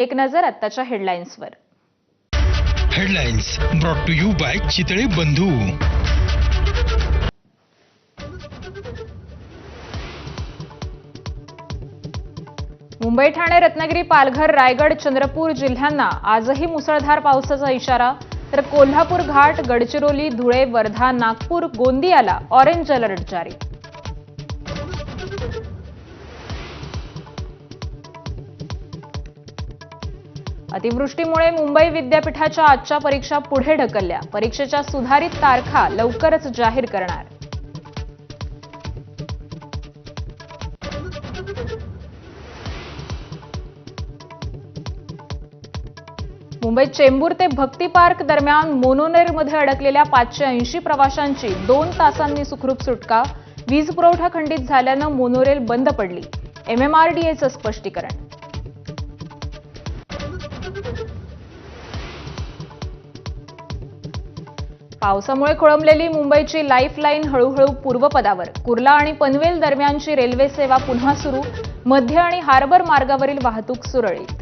एक नजर आत्ताच्या हेडलाईन्सवर. Headlines brought to you by Chitale Bandhu. Mumbai, Thane, Ratnagiri, Palghar, Raigad, Chandrapur जिल्ह्यांना आजही मुसळधार पावसाचा इशारा. तर कोल्हापूर घाट, गडचिरोली, धुळे, वर्धा, नागपूर, गोंदियाला ऑरेंज अलर्ट जारी. अतिवृष्टीमुळे मुंबई विद्यापीठाच्या आजच्या परीक्षा पुढे ढकलल्या. परीक्षेच्या सुधारित तारखा लवकरच जाहीर करणार. मुंबईत चेंबूर ते भक्ती पार्क दरम्यान मोनोरेलमध्ये अडकलेल्या 580 प्रवाशांची 2 तासांनी सुखरूप सुटका. वीज पुरवठा खंडित झाल्यानं मोनोरेल बंद पडली. MMRDAचं स्पष्टीकरण. पावसामुळे खोळंबलेली मुंबईची लाईफलाईन हळूहळू पूर्वपदावर. कुर्ला आणि पनवेल दरम्यानची रेल्वे सेवा पुन्हा सुरू. मध्य आणि हार्बर मार्गावरील वाहतूक सुरळीत.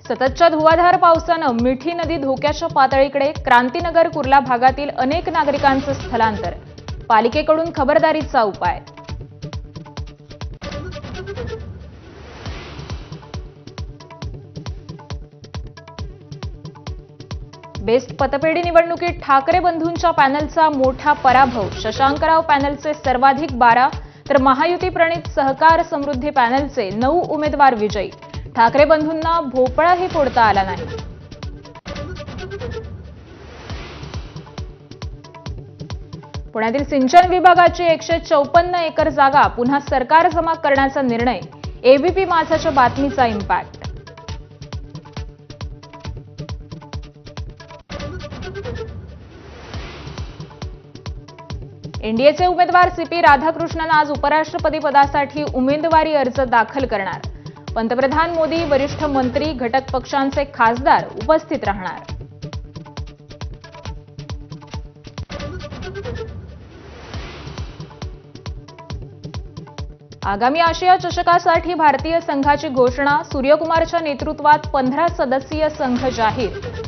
सततच्या धुवाधार पावसानं मिठी नदी धोक्याच्या पातळीकडे. क्रांतीनगर, कुर्ला भागातील अनेक नागरिकांचं स्थलांतर. पालिकेकडून खबरदारीचा उपाय. बेस्ट पतपेढी निवडणुकीत ठाकरे बंधूंच्या पॅनलचा मोठा पराभव. शशांकराव पॅनलचे सर्वाधिक 12 तर महायुती प्रणित सहकार समृद्धी पॅनलचे 9 उमेदवार विजयी. ठाकरे बंधूंना भोपळाही फोडता आला नाही. पुण्यातील सिंचन विभागाची 154 एकर जागा पुन्हा सरकार जमा करण्याचा निर्णय. एबीपी माझाच्या बातमीचा इम्पॅक्ट. एनडीएचे उमेदवार CP राधाकृष्णन आज उपराष्ट्रपती पदासाठी उमेदवारी अर्ज दाखल करणार. पंतप्रधान मोदी, वरिष्ठ मंत्री, घटक पक्षांचे खासदार उपस्थित राहणार. आगामी आशिया चषकासाठी भारतीय संघाची घोषणा. सूर्यकुमारच्या नेतृत्वात 15 सदस्यीय संघ जाहीर.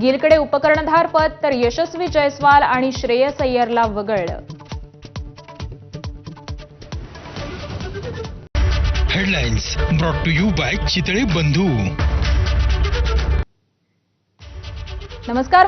गिलकडे उपकर्णधार पद तर यशस्वी जयस्वाल आणि श्रेयस अय्यरला वगळलं. Headlines brought to you by Chitale Bandhu. नमस्कार.